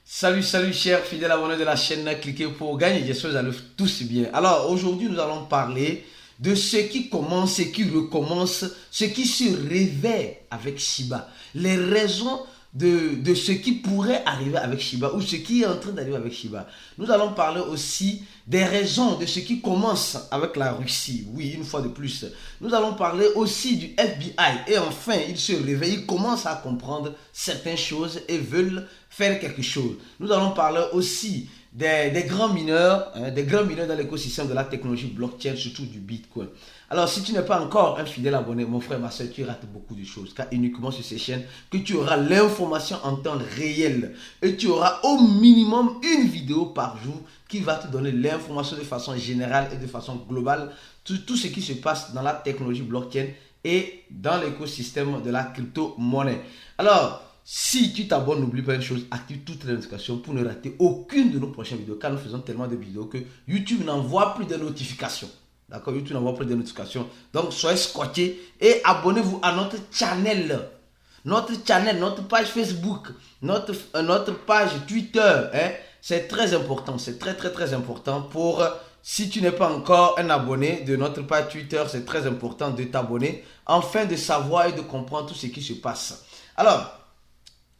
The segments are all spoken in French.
Salut chers fidèles abonnés de la chaîne, cliquez pour gagner, j'espère que vous allez tous bien. Alors aujourd'hui nous allons parler de ce qui commence, ce qui recommence, ce qui se réveille avec Shiba. Les raisons de ce qui pourrait arriver avec Shiba ou ce qui est en train d'arriver avec Shiba. Nous allons parler aussi des raisons de ce qui commence avec la Russie. Oui, une fois de plus. Nous allons parler aussi du FBI. Et enfin, ils se réveillent, ils commencent à comprendre certaines choses et veulent faire quelque chose. Nous allons parler aussi des grands mineurs, des grands mineurs dans l'écosystème de la technologie blockchain, surtout du Bitcoin. Alors, si tu n'es pas encore un fidèle abonné, mon frère, ma soeur, tu rates beaucoup de choses. Car uniquement sur ces chaînes que tu auras l'information en temps réel. Et tu auras au minimum une vidéo par jour qui va te donner l'information de façon générale et de façon globale. Tout ce qui se passe dans la technologie blockchain et dans l'écosystème de la crypto-monnaie. Alors, si tu t'abonnes, n'oublie pas une chose, active toutes les notifications pour ne rater aucune de nos prochaines vidéos. Car nous faisons tellement de vidéos que YouTube n'envoie plus de notifications. D'accord, YouTube n'envoie plus de notifications. Donc, soyez scotchés et abonnez-vous à notre channel. Notre page Facebook, notre page Twitter. C'est très important, c'est très important pour... Si tu n'es pas encore un abonné de notre page Twitter, c'est très important de t'abonner afin de savoir et de comprendre tout ce qui se passe. Alors,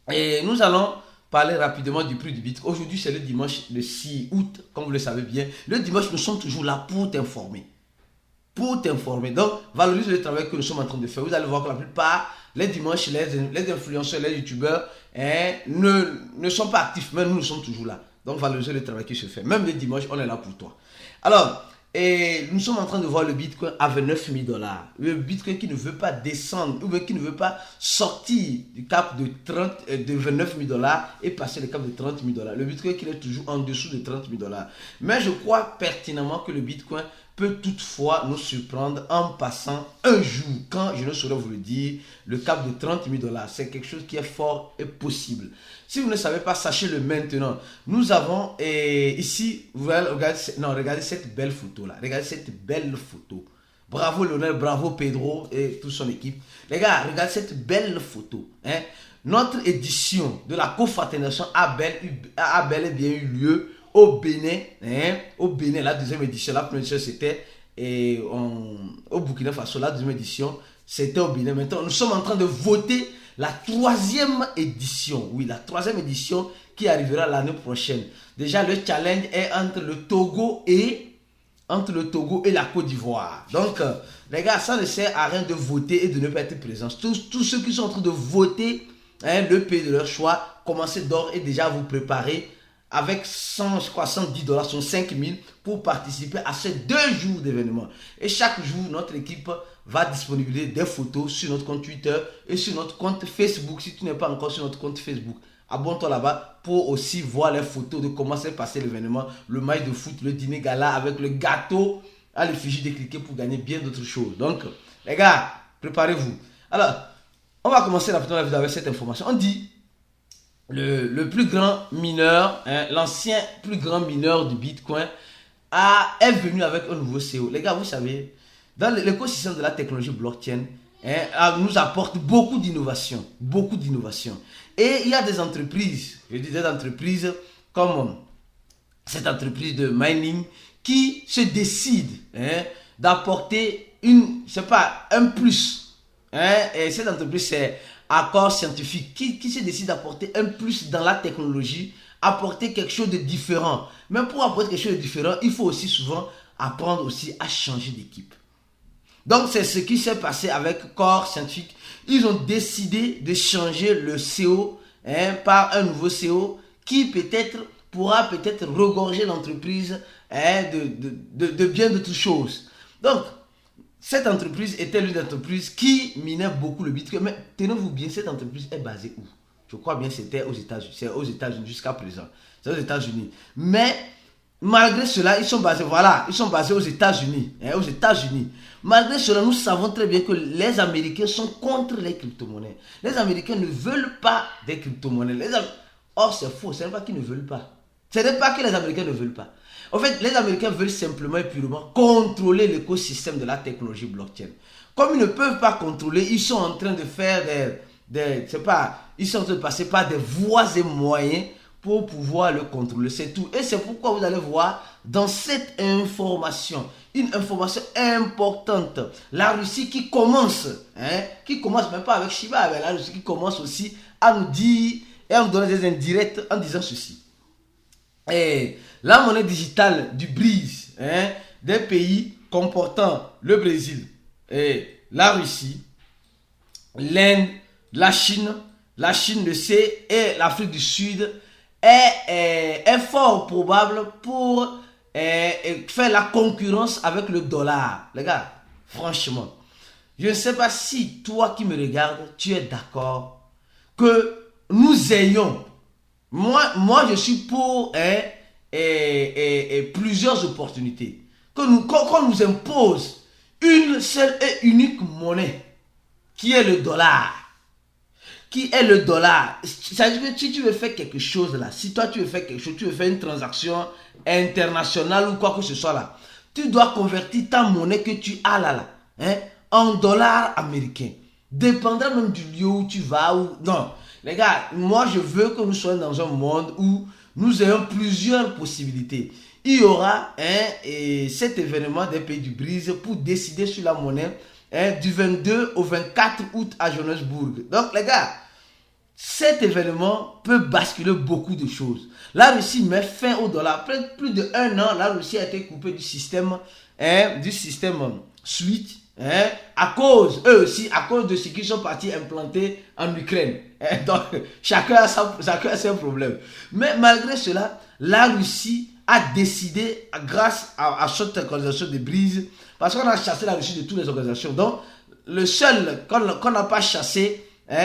nous allons parler rapidement du prix du Bitcoin. Aujourd'hui, c'est le dimanche, le 6 août, comme vous le savez bien. Le dimanche, nous sommes toujours là pour t'informer. Donc, valorise le travail que nous sommes en train de faire. Vous allez voir que la plupart, les dimanches, les influenceurs, les youtubeurs ne sont pas actifs. Mais nous sommes toujours là. Donc, valorise le travail qui se fait. Même le dimanche, on est là pour toi. Alors, nous sommes en train de voir le Bitcoin à 29 000 $. Le Bitcoin qui ne veut pas descendre ou qui ne veut pas sortir du cap de 29 000 $ et passer le cap de 30 000 $. Le Bitcoin qui est toujours en dessous de 30 000 $. Mais je crois pertinemment que le Bitcoin peut toutefois nous surprendre en passant un jour, quand je ne saurais vous le dire, le cap de 30 000 $. C'est quelque chose qui est fort et possible. Si vous ne savez pas, sachez-le maintenant. Nous avons ici, vous regardez cette belle photo là. Regardez cette belle photo. Bravo Lionel, bravo Pedro et toute son équipe. Les gars, regardez cette belle photo. Notre édition de la confraternation a bel et bien eu lieu au Bénin, au Bénin, la deuxième édition. La première édition c'était au Burkina Faso, la deuxième édition c'était au Bénin. Maintenant, nous sommes en train de voter la troisième édition. Oui, la troisième édition qui arrivera l'année prochaine. Déjà, le challenge est entre le Togo et la Côte d'Ivoire. Donc, les gars, ça ne sert à rien de voter et de ne pas être présents. Tous ceux qui sont en train de voter le pays de leur choix, commencez d'ores et déjà à vous préparer avec 110 $, sont 5 000 pour participer à ces 2 jours d'événement. Et chaque jour, notre équipe va disponibiliser des photos sur notre compte Twitter et sur notre compte Facebook. Si tu n'es pas encore sur notre compte Facebook, abonne-toi là-bas pour aussi voir les photos de comment s'est passé l'événement, le match de foot, le dîner gala avec le gâteau à l'effigie de cliquer pour gagner bien d'autres choses. Donc, les gars, préparez-vous. Alors, on va commencer rapidement la vidéo avec cette information. On dit le plus grand mineur, l'ancien plus grand mineur du Bitcoin est venu avec un nouveau CEO. Les gars, vous savez, dans l'écosystème de la technologie blockchain, nous apporte beaucoup d'innovation. Et il y a des entreprises, je dis des entreprises comme cette entreprise de mining qui se décide d'apporter un plus. Et cette entreprise, c'est Accord Scientifique qui se décide d'apporter un plus dans la technologie, apporter quelque chose de différent. Mais pour apporter quelque chose de différent, il faut aussi souvent apprendre aussi à changer d'équipe. Donc, c'est ce qui s'est passé avec Core Scientifique. Ils ont décidé de changer le CEO par un nouveau CEO qui pourra regorger l'entreprise de bien d'autres choses. Donc, cette entreprise était l'une des entreprises qui minait beaucoup le Bitcoin. Mais tenez-vous bien, cette entreprise est basée où? Je crois bien que c'était aux États-Unis. C'est aux États-Unis jusqu'à présent. C'est aux États-Unis. Mais malgré cela, ils sont basés aux États-Unis. Malgré cela, nous savons très bien que les Américains sont contre les crypto-monnaies. Les Américains ne veulent pas des crypto-monnaies. Or, c'est faux. Ce n'est pas qu'ils ne veulent pas. Ce n'est pas que les Américains ne veulent pas. En fait, les Américains veulent simplement et purement contrôler l'écosystème de la technologie blockchain. Comme ils ne peuvent pas contrôler, ils sont en train de faire ils sont en train de passer par des voies et moyens pour pouvoir le contrôler. C'est tout. Et c'est pourquoi vous allez voir dans cette information, une information importante. La Russie qui commence, même pas avec Shiba, mais la Russie qui commence aussi à nous dire et à nous donner des indirects en disant ceci. Et la monnaie digitale du BRICS, des pays comportant le Brésil, et la Russie, l'Inde, la Chine le sait, et l'Afrique du Sud est fort probable pour faire la concurrence avec le dollar. Les gars, franchement, je ne sais pas si toi qui me regardes, tu es d'accord que nous ayons, moi je suis pour plusieurs opportunités, qu'on nous impose une seule et unique monnaie qui est le dollar. C'est-à-dire que si tu veux faire quelque chose là, si toi tu veux faire quelque chose, tu veux faire une transaction internationale ou quoi que ce soit là, tu dois convertir ta monnaie que tu as là, en dollars américains. Dépendant même du lieu où tu vas. Non, les gars, moi je veux que nous soyons dans un monde où nous ayons plusieurs possibilités. Il y aura cet événement des pays du BRICS pour décider sur la monnaie du 22 au 24 août à Johannesburg. Donc les gars, cet événement peut basculer beaucoup de choses. La Russie met fin au dollar. Après plus de 1 an, la Russie a été coupée du système SWIFT. À cause de ce qu'ils sont partis implanter en Ukraine. Donc, chacun a ses problèmes. Mais malgré cela, la Russie a décidé, grâce à cette organisation de BRICS, parce qu'on a chassé la Russie de toutes les organisations. Donc, le seul qu'on n'a pas chassé,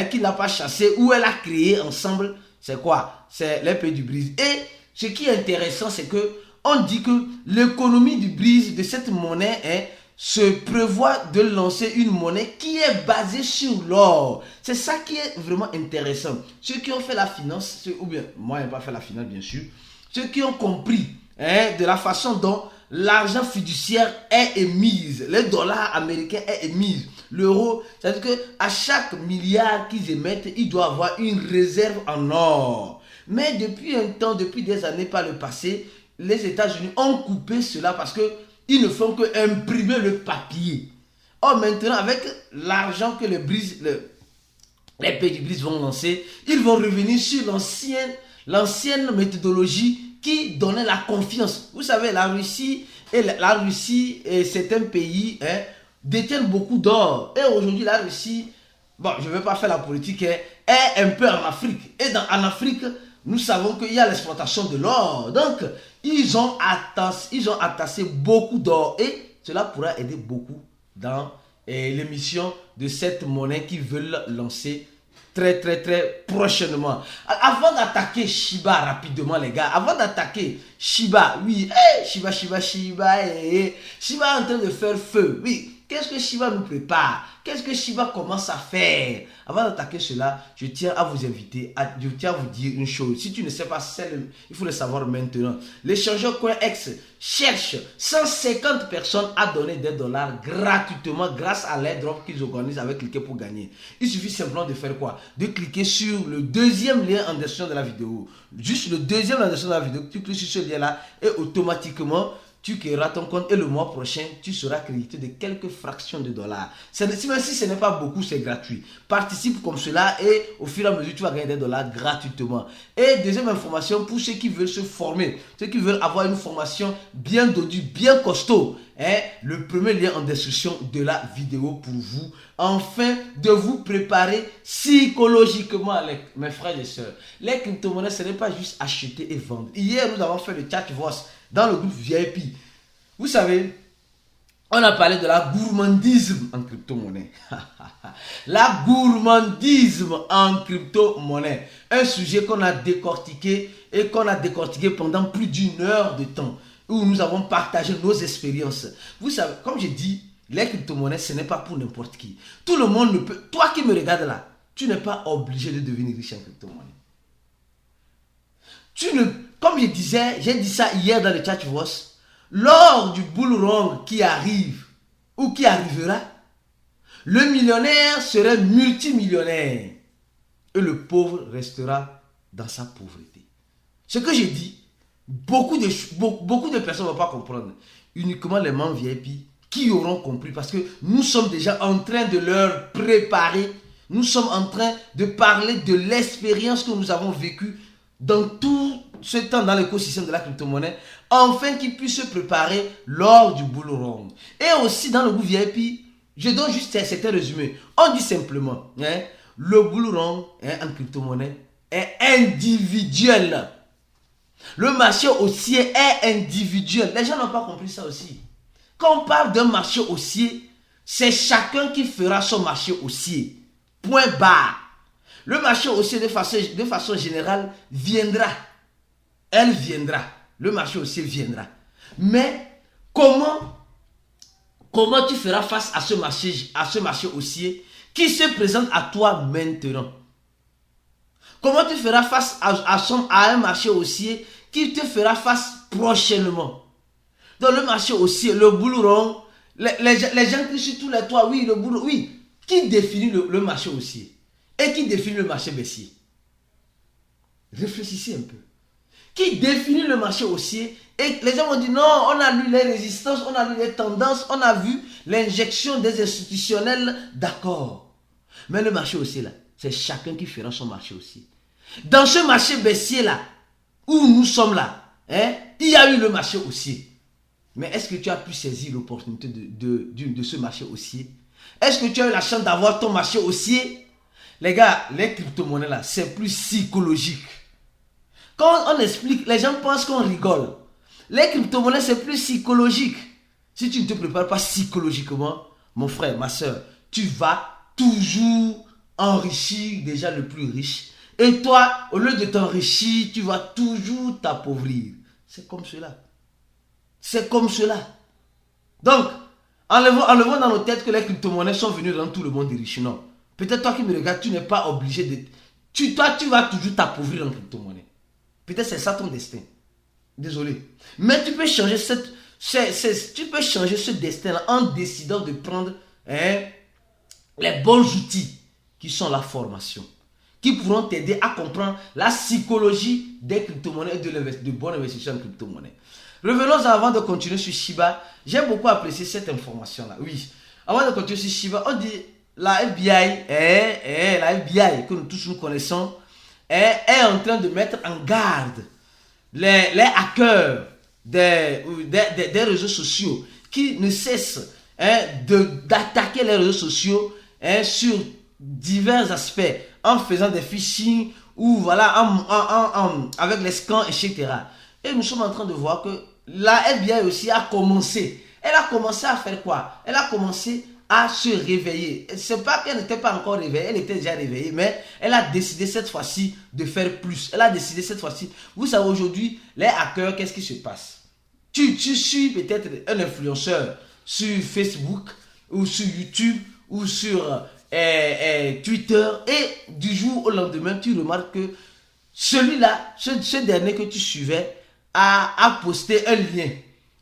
qui n'a pas chassé, ou elle a créé ensemble, c'est quoi? C'est les pays du BRICS. Et ce qui est intéressant, c'est que on dit que l'économie du BRICS, de cette monnaie, se prévoit de lancer une monnaie qui est basée sur l'or. C'est ça qui est vraiment intéressant. Ceux qui ont fait la finance, ou bien, moi, je n'ai pas fait la finance, bien sûr, ceux qui ont compris de la façon dont l'argent fiduciaire est émis, les dollars américains est émis, l'euro, c'est-à-dire qu'à chaque milliard qu'ils émettent, il doit avoir une réserve en or. Mais depuis un temps, depuis des années par le passé, les États-Unis ont coupé cela parce que ils ne font que imprimer le papier. Or maintenant, avec l'argent que les pays du BRICS vont lancer, ils vont revenir sur l'ancienne méthodologie qui donnait la confiance. Vous savez, la Russie et certains pays détiennent beaucoup d'or. Et aujourd'hui, la Russie, bon, je ne vais pas faire la politique, est un peu en Afrique. Et en Afrique, nous savons qu'il y a l'exploitation de l'or. Donc, ils ont atassé beaucoup d'or et cela pourra aider beaucoup dans l'émission de cette monnaie qu'ils veulent lancer très très très prochainement. Avant d'attaquer Shiba rapidement les gars, avant d'attaquer Shiba, oui, Shiba est en train de faire feu, oui. Qu'est-ce que Shiba nous prépare? Qu'est-ce que Shiba commence à faire? Avant d'attaquer cela, je tiens à vous inviter, je tiens à vous dire une chose. Si tu ne sais pas, il faut le savoir maintenant. L'échangeur CoinEx cherche 150 personnes à donner des dollars gratuitement grâce à l'airdrop qu'ils organisent avec Cliquer pour gagner. Il suffit simplement de faire quoi? De cliquer sur le deuxième lien en description de la vidéo. Juste le deuxième lien en description de la vidéo. Tu cliques sur ce lien-là et automatiquement, tu créeras ton compte et le mois prochain, tu seras crédité de quelques fractions de dollars. Même si ce n'est pas beaucoup, c'est gratuit. Participe comme cela et au fur et à mesure, tu vas gagner des dollars gratuitement. Et deuxième information, pour ceux qui veulent se former, ceux qui veulent avoir une formation bien dodue, bien costaud, le premier lien en description de la vidéo pour vous, afin de vous préparer psychologiquement, mes frères et sœurs. Les crypto-monnaies, ce n'est pas juste acheter et vendre. Hier, nous avons fait le chat voice dans le groupe VIP. Vous savez, on a parlé de la gourmandisme en crypto-monnaie. La gourmandisme en crypto-monnaie. Un sujet qu'on a décortiqué pendant plus d'1 heure de temps, où nous avons partagé nos expériences. Vous savez, comme j'ai dit, les crypto-monnaies, ce n'est pas pour n'importe qui. Tout le monde ne peut. Toi qui me regardes là, tu n'es pas obligé de devenir riche en crypto-monnaie. Comme j'ai dit ça hier dans le chat voice, lors du bull run qui arrive ou qui arrivera, le millionnaire serait multimillionnaire et le pauvre restera dans sa pauvreté. Ce que j'ai dit, beaucoup de personnes ne vont pas comprendre. Uniquement les membres VIP qui auront compris, parce que nous sommes déjà en train de leur préparer. Nous sommes en train de parler de l'expérience que nous avons vécue dans tout ce temps dans l'écosystème de la crypto-monnaie, afin qu'ils puissent se préparer lors du bull run. Et aussi dans le groupe VIP, je donne juste certains résumés. On dit simplement, le bull run en crypto-monnaie est individuel. Le marché haussier est individuel. Les gens n'ont pas compris ça aussi. Quand on parle d'un marché haussier, c'est chacun qui fera son marché haussier. Point barre. Le marché haussier de façon générale viendra. Elle viendra. Le marché haussier viendra. Mais comment tu feras face à ce marché haussier qui se présente à toi maintenant? Comment tu feras face à un marché haussier qui te fera face prochainement? Dans le marché haussier, le bull run, les gens crient sur tous les toits, oui, le bull run, oui. Qui définit le marché haussier et qui définit le marché baissier? Réfléchissez un peu. Qui définit le marché haussier? Et les gens vont dire non, on a lu les résistances, on a lu les tendances, on a vu l'injection des institutionnels, d'accord. Mais le marché haussier là, c'est chacun qui fera son marché haussier. Dans ce marché baissier là, où nous sommes là, il y a eu le marché haussier. Mais est-ce que tu as pu saisir l'opportunité de ce marché haussier? Est-ce que tu as eu la chance d'avoir ton marché haussier? Les gars, les crypto-monnaies là, c'est plus psychologique. Quand on explique, les gens pensent qu'on rigole. Les crypto-monnaies, c'est plus psychologique. Si tu ne te prépares pas psychologiquement, mon frère, ma soeur, tu vas toujours enrichir déjà le plus riche. Et toi, au lieu de t'enrichir, tu vas toujours t'appauvrir. C'est comme cela. C'est comme cela. Donc, enlevons dans nos têtes que les crypto-monnaies sont venues dans tout le monde des riches. Non. Peut-être toi qui me regardes, tu n'es pas obligé de... Toi, tu vas toujours t'appauvrir en crypto-monnaie. Peut-être c'est ça ton destin. Désolé. Mais tu peux changer ce destin-là en décidant de prendre les bons outils qui sont la formation, qui pourront t'aider à comprendre la psychologie des crypto-monnaies et de bonnes investitions en crypto-monnaies. Revenons avant de continuer sur Shiba. J'ai beaucoup apprécié cette information-là. Oui. Avant de continuer sur Shiba, on dit la FBI, la FBI que nous tous nous connaissons, est en train de mettre en garde les hackers des réseaux sociaux qui ne cessent d'attaquer les réseaux sociaux sur divers aspects en faisant des phishing ou voilà avec les scans, etc. Et nous sommes en train de voir que la FBI aussi a commencé. Elle a commencé à faire quoi? Elle a commencé à se réveiller. C'est pas qu'elle n'était pas encore réveillée, elle était déjà réveillée, mais elle a décidé cette fois-ci de faire plus. Elle a décidé cette fois-ci. Vous savez aujourd'hui, les hackers, qu'est-ce qui se passe? Tu suis peut-être un influenceur sur Facebook ou sur YouTube ou sur Twitter et du jour au lendemain, tu remarques que celui-là, ce dernier que tu suivais, a posté un lien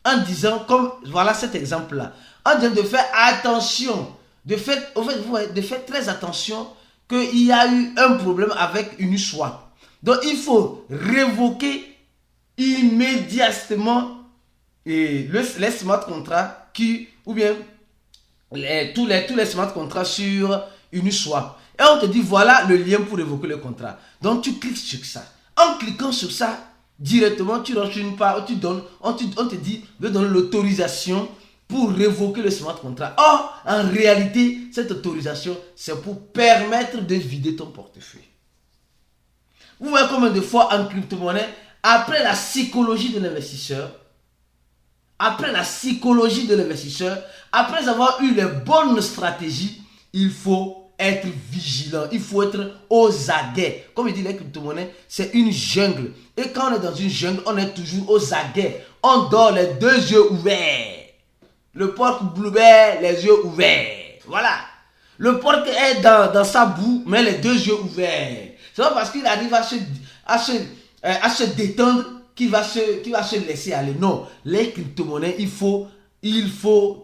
en disant, comme voilà cet exemple-là, en disant de faire attention, de faire très attention qu'il y a eu un problème avec Uniswap. Donc il faut révoquer immédiatement les smart contracts ou bien tous les smart contracts sur Uniswap. Et on te dit voilà le lien pour révoquer le contrat. Donc tu cliques sur ça. En cliquant sur ça, directement tu rentres une part, on te dit de donner l'autorisation pour révoquer le smart contract. Or, en réalité, cette autorisation, c'est pour permettre de vider ton portefeuille. Vous voyez combien de fois en crypto-monnaie, après la psychologie de l'investisseur, après avoir eu les bonnes stratégies, il faut être vigilant, il faut être aux aguets. Comme il dit les crypto-monnaies, c'est une jungle. Et quand on est dans une jungle, on est toujours aux aguets. On dort les deux yeux ouverts. Le porc blueberry, les yeux ouverts. Voilà. Le porc est dans sa boue, mais les deux yeux ouverts. C'est pas parce qu'il arrive à se détendre qu'il va se laisser aller. Non. Les crypto-monnaies, il faut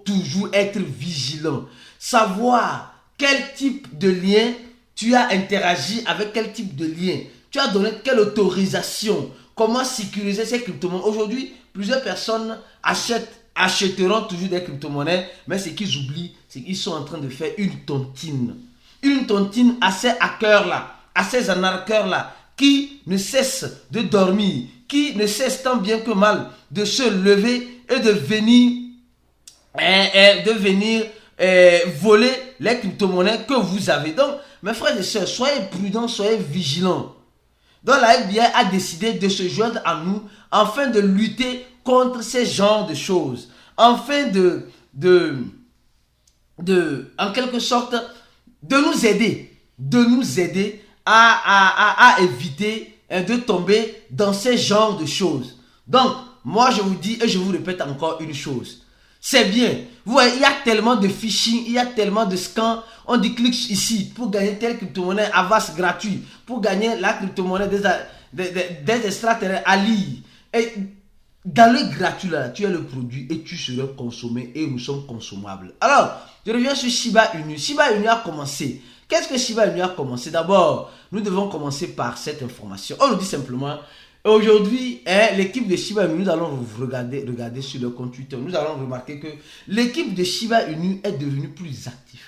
toujours être vigilant. Savoir quel type de lien tu as interagi avec quel type de lien. Tu as donné quelle autorisation. comment sécuriser ces crypto-monnaies. Aujourd'hui, plusieurs personnes achèteront toujours des crypto-monnaies, mais ce qu'ils oublient, c'est qu'ils sont en train de faire une tontine. Une tontine à ces hackers-là, à ces arnaqueurs-là, qui ne cessent de dormir, qui ne cessent tant bien que mal de se lever et de venir voler les crypto-monnaies que vous avez. Donc, mes frères et sœurs, soyez prudents, soyez vigilants. Donc, la FBI a décidé de se joindre à nous afin de lutter contre ces genres de choses. Afin en quelque sorte, de nous aider à éviter de tomber dans ces genres de choses. Donc, moi je vous dis et je vous répète encore une chose. C'est bien. Vous voyez, il y a tellement de phishing, il y a tellement de scams. On dit clique ici pour gagner telle crypto-monnaie Avast gratuit, pour gagner la crypto-monnaie des extraterrestres Ali. Et dans le gratuit là, tu as le produit et tu seras consommé et nous sommes consommables. Alors, je reviens sur Shiba Inu. Shiba Inu a commencé. Qu'est-ce que Shiba Inu a commencé? D'abord, nous devons commencer par cette information. On nous dit simplement, aujourd'hui, l'équipe de Shiba Inu, nous allons regarder sur le compte Twitter, nous allons remarquer que l'équipe de Shiba Inu est devenue plus active.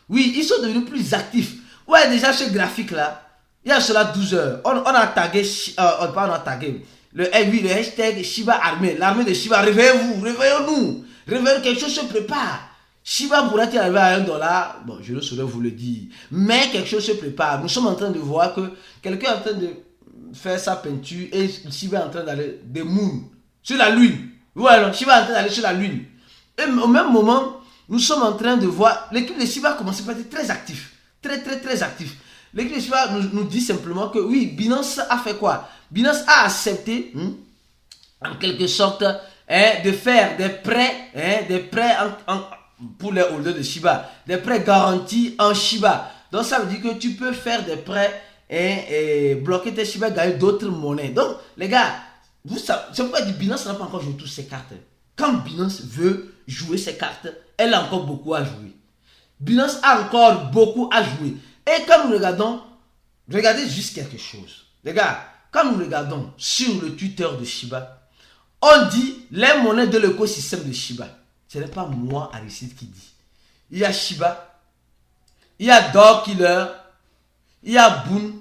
Oui, ils sont devenus plus actifs. Ouais, déjà ce graphique là, il y a cela 12 heures. On a tagué, le hashtag Shiba Armée, l'armée de Shiba. Réveillez-vous, réveillons-nous, réveillons, quelque chose se prépare. Shiba pourrait-il arriver à $1? Bon, je ne saurais vous le dire. Mais quelque chose se prépare. Nous sommes en train de voir que quelqu'un est en train de faire sa peinture et Shiba est en train d'aller des moons sur la lune. Voilà, Shiba est en train d'aller sur la lune. Et au même moment, nous sommes en train de voir l'équipe de Shiba commencer à être très actif. Très actif. L'équipe de Shiba nous dit simplement que oui, Binance a fait quoi? Binance a accepté, en quelque sorte, de faire des prêts pour les holders de Shiba, des prêts garantis en Shiba. Donc ça veut dire que tu peux faire des prêts et bloquer tes Shiba, gagner d'autres monnaies. Donc les gars, c'est pourquoi Binance n'a pas encore joué toutes ses cartes. Quand Binance veut jouer ses cartes, elle a encore beaucoup à jouer. Binance a encore beaucoup à jouer. Et quand nous regardons, regardez juste quelque chose. Les gars, quand nous regardons sur le Twitter de Shiba, on dit les monnaies de l'écosystème de Shiba. Ce n'est pas moi, Aristide, qui dit. Il y a Shiba, il y a Dog Killer, il y a Boon,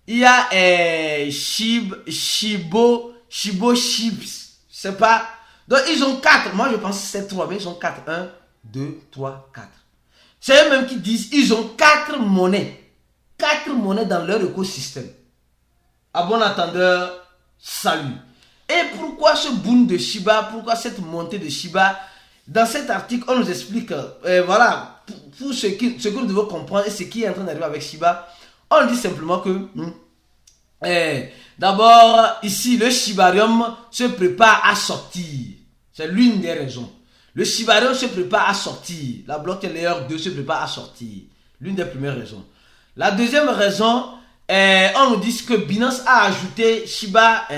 il y a Shibo Chips. Je sais pas. Donc ils ont 4. Moi je pense que c'est 3, mais ils ont 4. 1, 2, 3, 4. C'est eux-mêmes qui disent ils ont 4 monnaies. 4 monnaies dans leur écosystème. À bon entendeur, salut. Et pourquoi ce boom de Shiba? Pourquoi cette montée de Shiba? Dans cet article, on nous explique, voilà, pour ce que nous devons comprendre et ce qui est en train d'arriver avec Shiba. On dit simplement que, d'abord, ici, le Shibarium se prépare à sortir. C'est l'une des raisons. Le Shibarium se prépare à sortir. La blockchain layer 2 se prépare à sortir. L'une des premières raisons. La deuxième raison, on nous dit que Binance a ajouté Shiba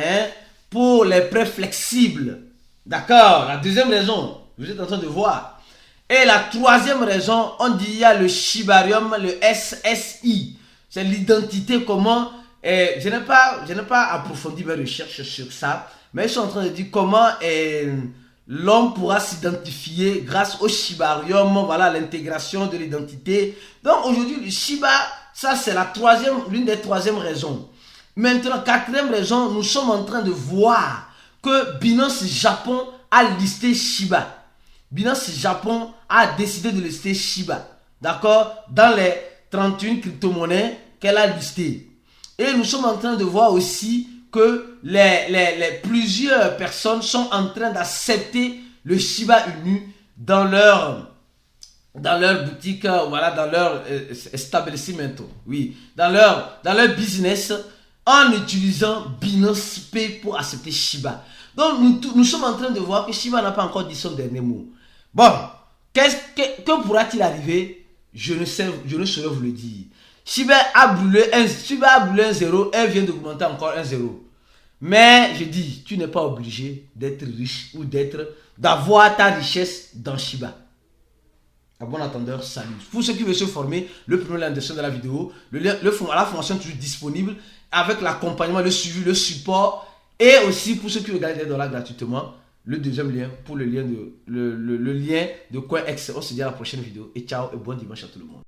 pour les prêts flexibles. D'accord? La deuxième raison, vous êtes en train de voir. Et la troisième raison, on dit il y a le Shibarium, le SSI. C'est l'identité, comment... je n'ai pas approfondi mes recherches sur ça, mais ils sont en train de dire comment l'homme pourra s'identifier grâce au Shibarium, voilà, l'intégration de l'identité. Donc aujourd'hui, le Shiba, ça c'est l'une des troisièmes raisons. Maintenant, quatrième raison, nous sommes en train de voir que Binance Japon a listé Shiba. Binance Japon a décidé de lister Shiba, d'accord, dans les 31 crypto-monnaies qu'elle a listées. Et nous sommes en train de voir aussi que plusieurs personnes sont en train d'accepter le Shiba Inu dans leur boutique, voilà, dans leur establishment, oui, dans leur business, en utilisant Binance Pay pour accepter Shiba. Donc nous sommes en train de voir que Shiba n'a pas encore dit son dernier mot. Bon, que pourra-t-il arriver? Je ne saurais vous le dire. Shiba a brûlé un 0, elle vient d'augmenter encore un 0. Mais je dis, tu n'es pas obligé d'être riche ou d'avoir ta richesse dans Shiba. À bon entendeur, salut. Pour ceux qui veulent se former, le premier lien de la vidéo, la formation est toujours disponible. avec l'accompagnement, le suivi, le support. Et aussi pour ceux qui veulent gagner des dollars gratuitement, le deuxième lien pour le lien de Coinex. On se dit à la prochaine vidéo et ciao et bon dimanche à tout le monde.